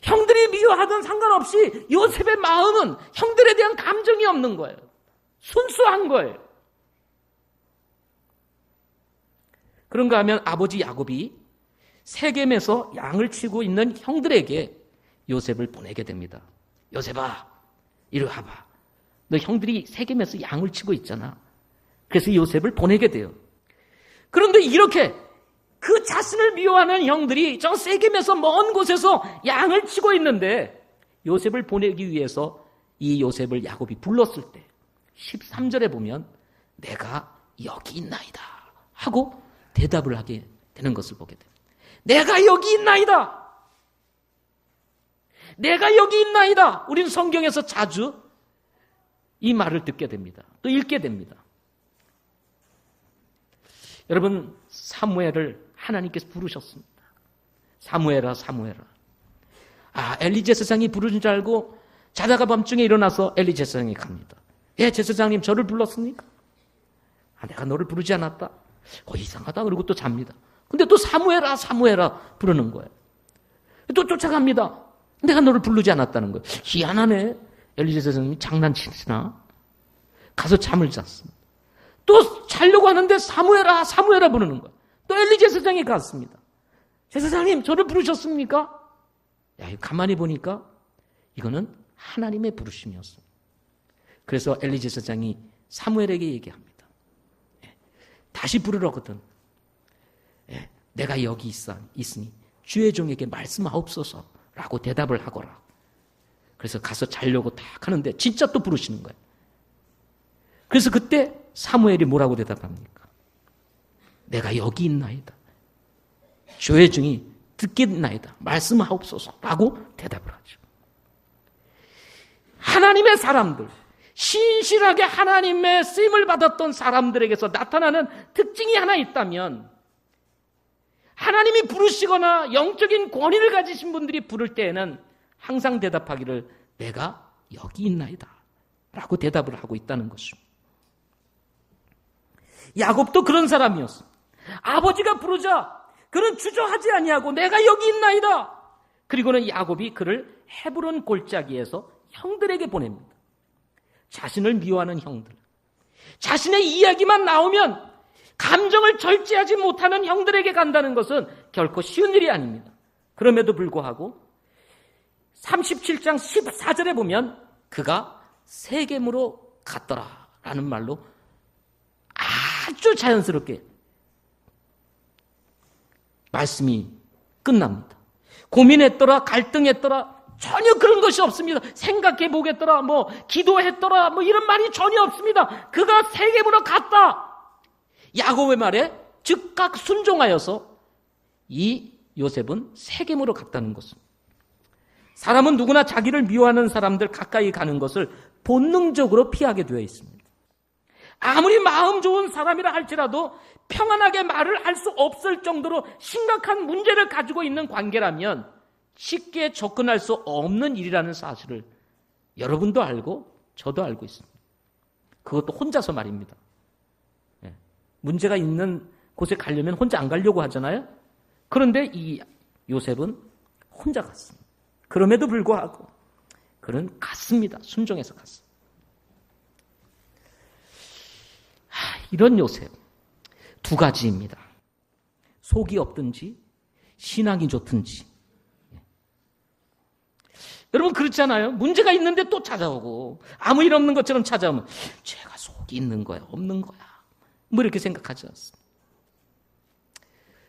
형들이 미워하든 상관없이 요셉의 마음은 형들에 대한 감정이 없는 거예요. 순수한 거예요. 그런가 하면 아버지 야곱이 세겜에서 양을 치고 있는 형들에게 요셉을 보내게 됩니다. 요셉아, 이리 와봐. 너 형들이 세겜에서 양을 치고 있잖아. 그래서 요셉을 보내게 돼요. 그런데 이렇게 그 자신을 미워하는 형들이 저 세겜에서 먼 곳에서 양을 치고 있는데 요셉을 보내기 위해서 이 요셉을 야곱이 불렀을 때 13절에 보면 내가 여기 있나이다 하고 대답을 하게 되는 것을 보게 됩니다. 내가 여기 있나이다. 내가 여기 있나이다. 우리는 성경에서 자주 이 말을 듣게 됩니다. 또 읽게 됩니다. 여러분, 사무엘을 하나님께서 부르셨습니다. 사무엘아, 사무엘아. 엘리 제사장이 부르는 줄 알고 자다가 밤중에 일어나서 엘리 제사장이 갑니다. 예, 제사장님 저를 불렀습니까? 내가 너를 부르지 않았다. 이상하다. 그리고 또 잡니다. 근데 또 사무엘아, 사무엘아 부르는 거예요. 또 쫓아갑니다. 내가 너를 부르지 않았다는 거예요. 희한하네. 엘리 제사장님이 장난치시나? 가서 잠을 잤습니다. 또 자려고 하는데 사무엘아, 사무엘아 부르는 거예요. 또 엘리 제사장이 갔습니다. 제사장님 저를 부르셨습니까? 가만히 보니까 이거는 하나님의 부르심이었습니다. 그래서 엘리 제사장이 사무엘에게 얘기합니다. 다시 부르러거든. 내가 여기 있으니 주의 종에게 말씀하옵소서라고 대답을 하거라. 그래서 가서 자려고 딱 하는데 진짜 또 부르시는 거예요. 그래서 그때 사무엘이 뭐라고 대답합니까? 내가 여기 있나이다. 주의 종이 듣겠나이다. 말씀하옵소서라고 대답을 하죠. 하나님의 사람들, 신실하게 하나님의 쓰임을 받았던 사람들에게서 나타나는 특징이 하나 있다면 하나님이 부르시거나 영적인 권위를 가지신 분들이 부를 때에는 항상 대답하기를 내가 여기 있나이다 라고 대답을 하고 있다는 것입니다. 야곱도 그런 사람이었어. 아버지가 부르자 그는 주저하지 아니하고 내가 여기 있나이다. 그리고는 야곱이 그를 헤브론 골짜기에서 형들에게 보냅니다. 자신을 미워하는 형들, 자신의 이야기만 나오면 감정을 절제하지 못하는 형들에게 간다는 것은 결코 쉬운 일이 아닙니다. 그럼에도 불구하고 37장 14절에 보면 그가 세겜으로 갔더라라는 말로 아주 자연스럽게 말씀이 끝납니다. 고민했더라, 갈등했더라, 전혀 그런 것이 없습니다. 생각해 보겠더라, 기도했더라, 이런 말이 전혀 없습니다. 그가 세겜으로 갔다. 야곱의 말에 즉각 순종하여서 이 요셉은 세겜으로 갔다는 것입니다. 사람은 누구나 자기를 미워하는 사람들 가까이 가는 것을 본능적으로 피하게 되어 있습니다. 아무리 마음 좋은 사람이라 할지라도 평안하게 말을 할 수 없을 정도로 심각한 문제를 가지고 있는 관계라면 쉽게 접근할 수 없는 일이라는 사실을 여러분도 알고 저도 알고 있습니다. 그것도 혼자서 말입니다. 문제가 있는 곳에 가려면 혼자 안 가려고 하잖아요. 그런데 이 요셉은 혼자 갔습니다. 그럼에도 불구하고 그는 갔습니다. 순종해서 갔습니다. 이런 요셉 두 가지입니다. 속이 없든지 신앙이 좋든지. 여러분 그렇잖아요. 문제가 있는데 또 찾아오고 아무 일 없는 것처럼 찾아오면 제가 속이 있는 거야 없는 거야 이렇게 생각하지 않습니다.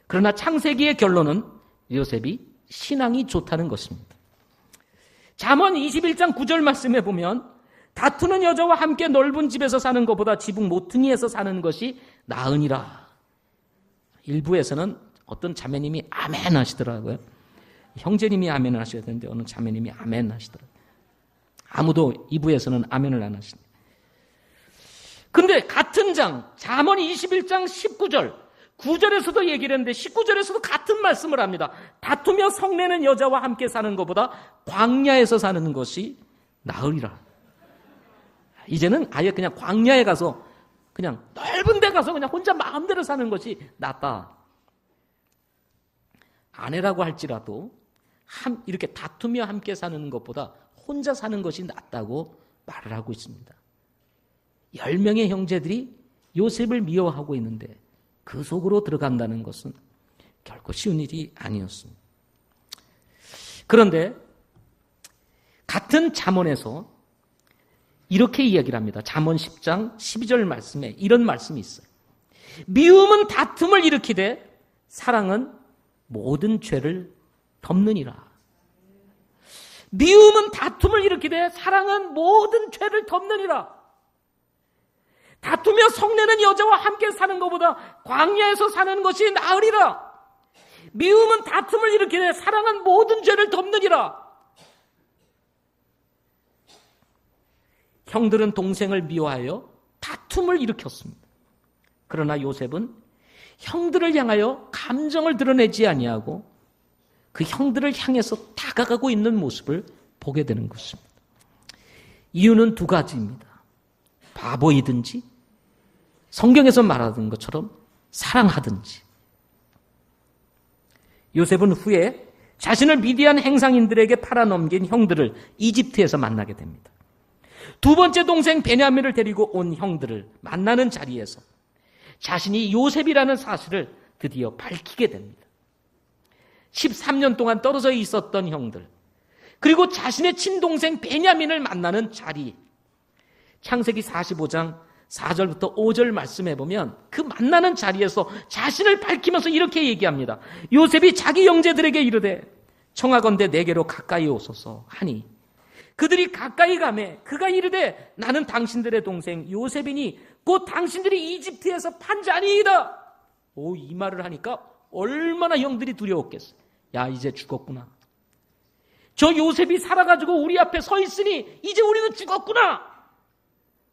그러나 창세기의 결론은 요셉이 신앙이 좋다는 것입니다. 잠언 21장 9절 말씀에 보면 다투는 여자와 함께 넓은 집에서 사는 것보다 지붕 모퉁이에서 사는 것이 나으니라. 일부에서는 어떤 자매님이 아멘 하시더라고요. 형제님이 아멘을 하셔야 되는데 어느 자매님이 아멘 하시더라고요. 아무도 2부에서는 아멘을 안 하시네요. 근데 같은 장, 잠언 21장 19절, 9절에서도 얘기를 했는데 19절에서도 같은 말씀을 합니다. 다투며 성내는 여자와 함께 사는 것보다 광야에서 사는 것이 나으리라. 이제는 아예 그냥 광야에 가서 그냥 넓은 데 가서 그냥 혼자 마음대로 사는 것이 낫다. 아내라고 할지라도 이렇게 다투며 함께 사는 것보다 혼자 사는 것이 낫다고 말을 하고 있습니다. 10명의 형제들이 요셉을 미워하고 있는데 그 속으로 들어간다는 것은 결코 쉬운 일이 아니었습니다. 그런데 같은 잠언에서 이렇게 이야기를 합니다. 잠언 10장 12절 말씀에 이런 말씀이 있어요. 미움은 다툼을 일으키되 사랑은 모든 죄를 덮느니라. 미움은 다툼을 일으키되 사랑은 모든 죄를 덮느니라. 다투며 성내는 여자와 함께 사는 것보다 광야에서 사는 것이 나으리라. 미움은 다툼을 일으키되 사랑은 모든 죄를 덮느니라. 형들은 동생을 미워하여 다툼을 일으켰습니다. 그러나 요셉은 형들을 향하여 감정을 드러내지 아니하고 그 형들을 향해서 다가가고 있는 모습을 보게 되는 것입니다. 이유는 두 가지입니다. 바보이든지 성경에서 말하던 것처럼 사랑하든지. 요셉은 후에 자신을 미디안 행상인들에게 팔아넘긴 형들을 이집트에서 만나게 됩니다. 두 번째 동생 베냐민을 데리고 온 형들을 만나는 자리에서 자신이 요셉이라는 사실을 드디어 밝히게 됩니다. 13년 동안 떨어져 있었던 형들, 그리고 자신의 친동생 베냐민을 만나는 자리, 창세기 45장 4절부터 5절 말씀해 보면 그 만나는 자리에서 자신을 밝히면서 이렇게 얘기합니다. 요셉이 자기 형제들에게 이르되 청하건대 내게로 가까이 오소서 하니 그들이 가까이 가매 그가 이르되 나는 당신들의 동생 요셉이니 곧 당신들이 이집트에서 판 자니이다. 이 말을 하니까 얼마나 형들이 두려웠겠어요. 야, 이제 죽었구나. 저 요셉이 살아가지고 우리 앞에 서 있으니 이제 우리는 죽었구나.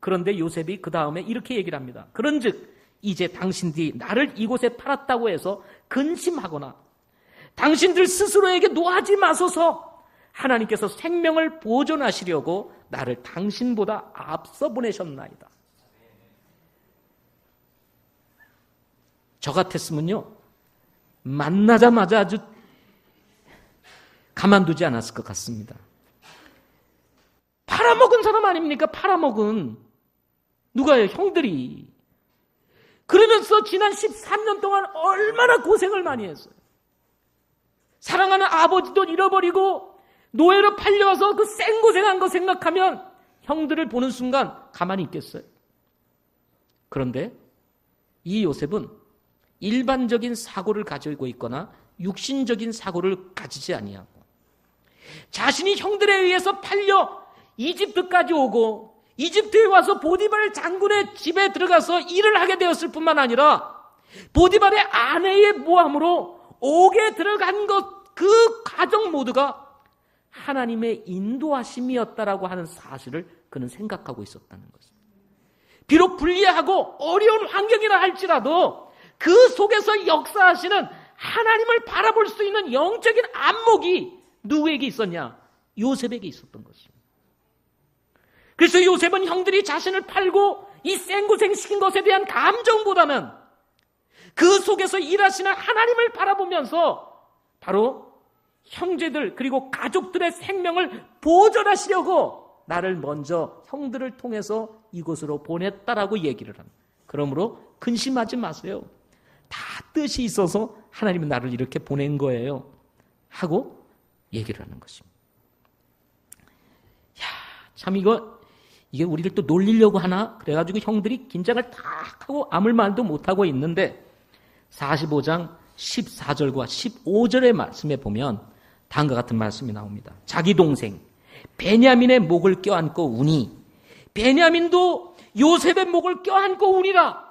그런데 요셉이 그 다음에 이렇게 얘기를 합니다. 그런즉 이제 당신들이 나를 이곳에 팔았다고 해서 근심하거나 당신들 스스로에게 노하지 마소서. 하나님께서 생명을 보존하시려고 나를 당신보다 앞서 보내셨나이다. 저 같았으면요, 만나자마자 아주 가만두지 않았을 것 같습니다. 팔아먹은 사람 아닙니까? 팔아먹은. 누가요? 형들이. 그러면서 지난 13년 동안 얼마나 고생을 많이 했어요. 사랑하는 아버지도 잃어버리고 노예로 팔려와서 그 생고생한 거 생각하면 형들을 보는 순간 가만히 있겠어요? 그런데 이 요셉은 일반적인 사고를 가지고 있거나 육신적인 사고를 가지지 아니하고 자신이 형들에 의해서 팔려 이집트까지 오고 이집트에 와서 보디발 장군의 집에 들어가서 일을 하게 되었을 뿐만 아니라 보디발의 아내의 모함으로 옥에 들어간 것, 그 과정 모두가 하나님의 인도하심이었다라고 하는 사실을 그는 생각하고 있었다는 것입니다. 비록 불리하고 어려운 환경이라 할지라도 그 속에서 역사하시는 하나님을 바라볼 수 있는 영적인 안목이 누구에게 있었냐? 요셉에게 있었던 것입니다. 그래서 요셉은 형들이 자신을 팔고 이 생고생시킨 것에 대한 감정보다는 그 속에서 일하시는 하나님을 바라보면서 바로 형제들 그리고 가족들의 생명을 보존하시려고 나를 먼저 형들을 통해서 이곳으로 보냈다라고 얘기를 합니다. 그러므로 근심하지 마세요. 다 뜻이 있어서 하나님은 나를 이렇게 보낸 거예요. 하고 얘기를 하는 것입니다. 야, 참 이게 우리를 또 놀리려고 하나? 그래가지고 형들이 긴장을 탁 하고 아무 말도 못하고 있는데 45장 14절과 15절의 말씀에 보면 다음과 같은 말씀이 나옵니다. 자기 동생 베냐민의 목을 껴안고 우니 베냐민도 요셉의 목을 껴안고 우니라.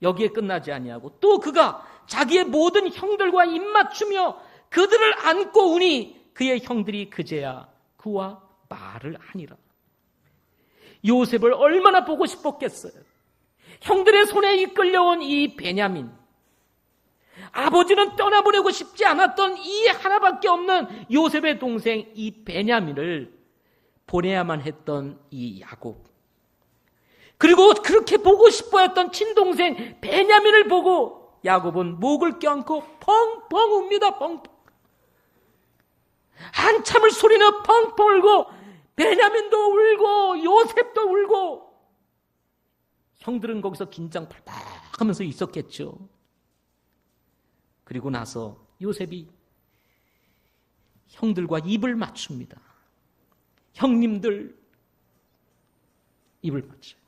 여기에 끝나지 아니하고 또 그가 자기의 모든 형들과 입맞추며 그들을 안고 우니 그의 형들이 그제야 그와 말을 하니라. 요셉을 얼마나 보고 싶었겠어요. 형들의 손에 이끌려온 이 베냐민, 아버지는 떠나보내고 싶지 않았던 이 하나밖에 없는 요셉의 동생 이 베냐민을 보내야만 했던 이 야곱, 그리고 그렇게 보고 싶어 했던 친동생 베냐민을 보고 야곱은 목을 껴안고 펑펑 웁니다. 펑펑. 한참을 소리는 펑펑 울고 베냐민도 울고 요셉도 울고, 형들은 거기서 긴장 팔팔 하면서 있었겠죠. 그리고 나서 요셉이 형들과 입을 맞춥니다. 형님들 입을 맞춰요.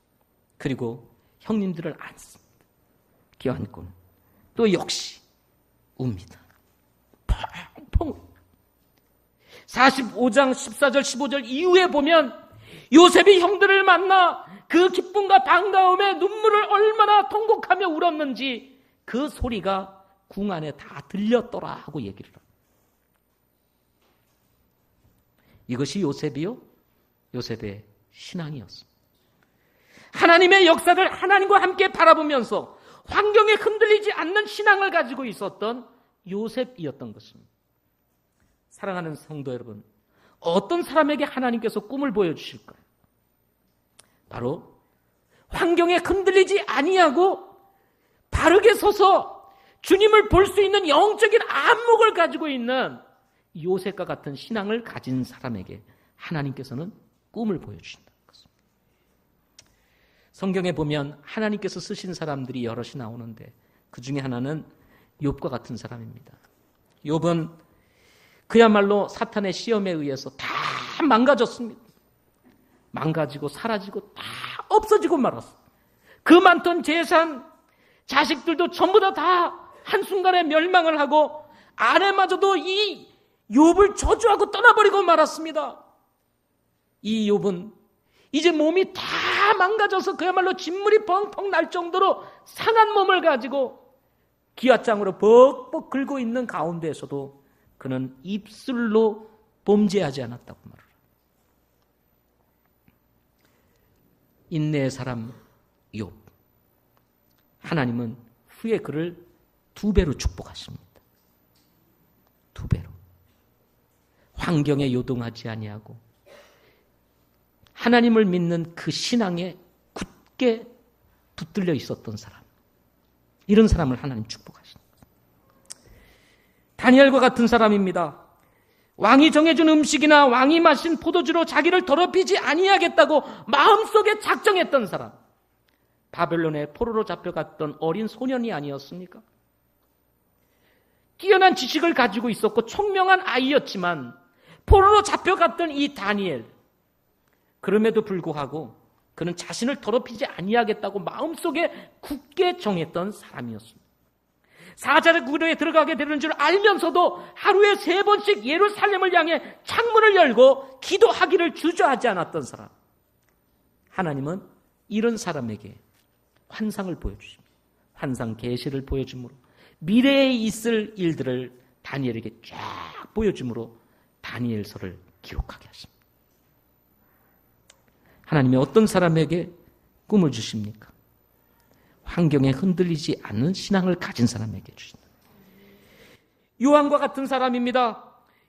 그리고 형님들을 안습니다. 껴안고는 또 역시 웁니다. 펑펑. 45장 14절 15절 이후에 보면 요셉이 형들을 만나 그 기쁨과 반가움에 눈물을 얼마나 통곡하며 울었는지 그 소리가 궁 안에 다 들렸더라 하고 얘기를 합니다. 이것이 요셉의 신앙이었습니다. 하나님의 역사를 하나님과 함께 바라보면서 환경에 흔들리지 않는 신앙을 가지고 있었던 요셉이었던 것입니다. 사랑하는 성도 여러분, 어떤 사람에게 하나님께서 꿈을 보여주실까요? 바로 환경에 흔들리지 아니하고 바르게 서서 주님을 볼 수 있는 영적인 안목을 가지고 있는 요셉과 같은 신앙을 가진 사람에게 하나님께서는 꿈을 보여주신다는 것입니다. 성경에 보면 하나님께서 쓰신 사람들이 여럿이 나오는데 그 중에 하나는 욥과 같은 사람입니다. 욥은 그야말로 사탄의 시험에 의해서 다 망가졌습니다. 망가지고 사라지고 다 없어지고 말았어. 그 많던 재산, 자식들도 전부 다 한순간에 멸망을 하고 아내마저도 이 욥을 저주하고 떠나버리고 말았습니다. 이 욥은 이제 몸이 다 망가져서 그야말로 진물이 펑펑 날 정도로 상한 몸을 가지고 기와장으로 벅벅 긁고 있는 가운데에서도 그는 입술로 범죄하지 않았다고 말을. 인내의 사람 욥. 하나님은 후에 그를 2배로 축복하십니다. 2배로. 환경에 요동하지 아니하고 하나님을 믿는 그 신앙에 굳게 붙들려 있었던 사람. 이런 사람을 하나님 축복하십니다. 다니엘과 같은 사람입니다. 왕이 정해준 음식이나 왕이 마신 포도주로 자기를 더럽히지 아니하겠다고 마음속에 작정했던 사람. 바벨론에 포로로 잡혀갔던 어린 소년이 아니었습니까? 뛰어난 지식을 가지고 있었고 총명한 아이였지만 포로로 잡혀갔던 이 다니엘, 그럼에도 불구하고 그는 자신을 더럽히지 아니하겠다고 마음속에 굳게 정했던 사람이었습니다. 사자의 구덩이에 들어가게 되는 줄 알면서도 하루에 3번씩 예루살렘을 향해 창문을 열고 기도하기를 주저하지 않았던 사람. 하나님은 이런 사람에게 환상을 보여주십니다. 환상 계시를 보여줌으로 미래에 있을 일들을 다니엘에게 쫙 보여줌으로 다니엘서를 기록하게 하십니다. 하나님이 어떤 사람에게 꿈을 주십니까? 환경에 흔들리지 않는 신앙을 가진 사람에게 주신다. 요한과 같은 사람입니다.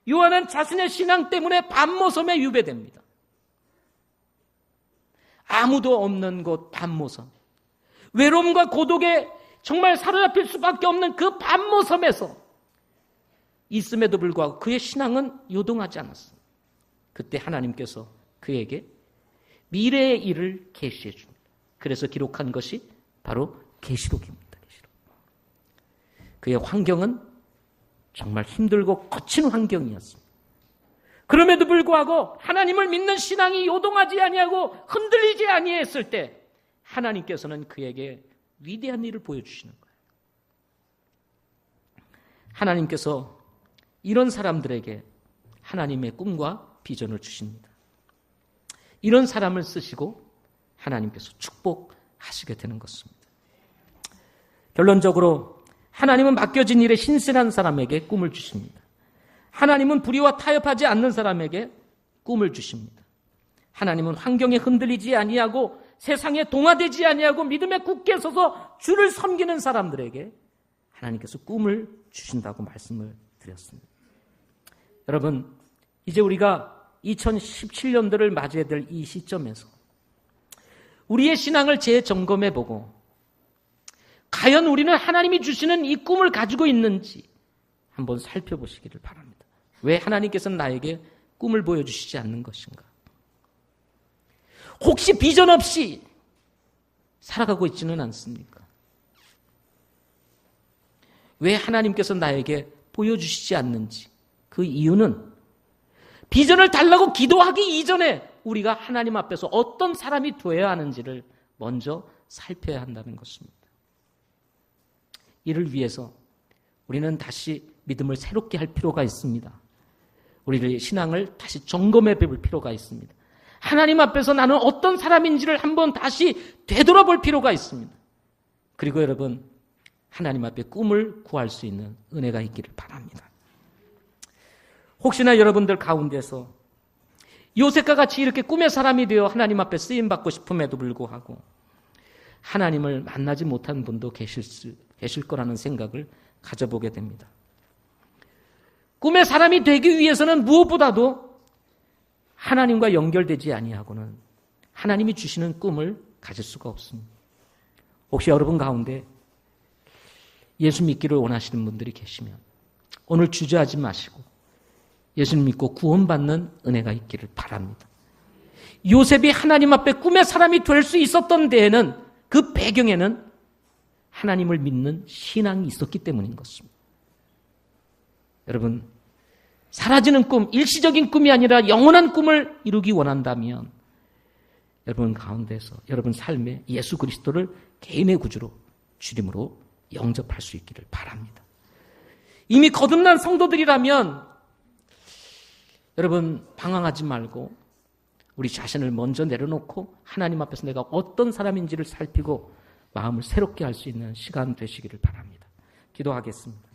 요한은 자신의 신앙 때문에 밤모섬에 유배됩니다. 아무도 없는 곳 밤모섬. 외로움과 고독에 정말 사로잡힐 수밖에 없는 그 밤모섬에서 있음에도 불구하고 그의 신앙은 요동하지 않았습니다. 그때 하나님께서 그에게 미래의 일을 계시해 줍니다. 그래서 기록한 것이 바로 계시록입니다. 계시록. 그의 환경은 정말 힘들고 거친 환경이었습니다. 그럼에도 불구하고 하나님을 믿는 신앙이 요동하지 아니하고 흔들리지 아니했을 때 하나님께서는 그에게 위대한 일을 보여주시는 거예요. 하나님께서 이런 사람들에게 하나님의 꿈과 비전을 주십니다. 이런 사람을 쓰시고 하나님께서 축복하시게 되는 것입니다. 결론적으로 하나님은 맡겨진 일에 신실한 사람에게 꿈을 주십니다. 하나님은 불의와 타협하지 않는 사람에게 꿈을 주십니다. 하나님은 환경에 흔들리지 아니하고 세상에 동화되지 아니하고 믿음에 굳게 서서 주를 섬기는 사람들에게 하나님께서 꿈을 주신다고 말씀을 드렸습니다. 여러분, 이제 우리가 2017년도를 맞이해야 될 이 시점에서 우리의 신앙을 재점검해보고 과연 우리는 하나님이 주시는 이 꿈을 가지고 있는지 한번 살펴보시기를 바랍니다. 왜 하나님께서는 나에게 꿈을 보여주시지 않는 것인가? 혹시 비전 없이 살아가고 있지는 않습니까? 왜 하나님께서 나에게 보여주시지 않는지 그 이유는 비전을 달라고 기도하기 이전에 우리가 하나님 앞에서 어떤 사람이 되어야 하는지를 먼저 살펴야 한다는 것입니다. 이를 위해서 우리는 다시 믿음을 새롭게 할 필요가 있습니다. 우리의 신앙을 다시 점검해 볼 필요가 있습니다. 하나님 앞에서 나는 어떤 사람인지를 한번 다시 되돌아볼 필요가 있습니다. 그리고 여러분, 하나님 앞에 꿈을 구할 수 있는 은혜가 있기를 바랍니다. 혹시나 여러분들 가운데서 요셉과 같이 이렇게 꿈의 사람이 되어 하나님 앞에 쓰임받고 싶음에도 불구하고 하나님을 만나지 못한 분도 계실 거라는 생각을 가져보게 됩니다. 꿈의 사람이 되기 위해서는 무엇보다도 하나님과 연결되지 아니하고는 하나님이 주시는 꿈을 가질 수가 없습니다. 혹시 여러분 가운데 예수 믿기를 원하시는 분들이 계시면 오늘 주저하지 마시고 예수님 믿고 구원받는 은혜가 있기를 바랍니다. 요셉이 하나님 앞에 꿈의 사람이 될 수 있었던 데에는 그 배경에는 하나님을 믿는 신앙이 있었기 때문인 것입니다. 여러분, 사라지는 꿈, 일시적인 꿈이 아니라 영원한 꿈을 이루기 원한다면 여러분 가운데서 여러분 삶에 예수 그리스도를 개인의 구주로 주님으로 영접할 수 있기를 바랍니다. 이미 거듭난 성도들이라면 여러분 방황하지 말고 우리 자신을 먼저 내려놓고 하나님 앞에서 내가 어떤 사람인지를 살피고 마음을 새롭게 할 수 있는 시간 되시기를 바랍니다. 기도하겠습니다.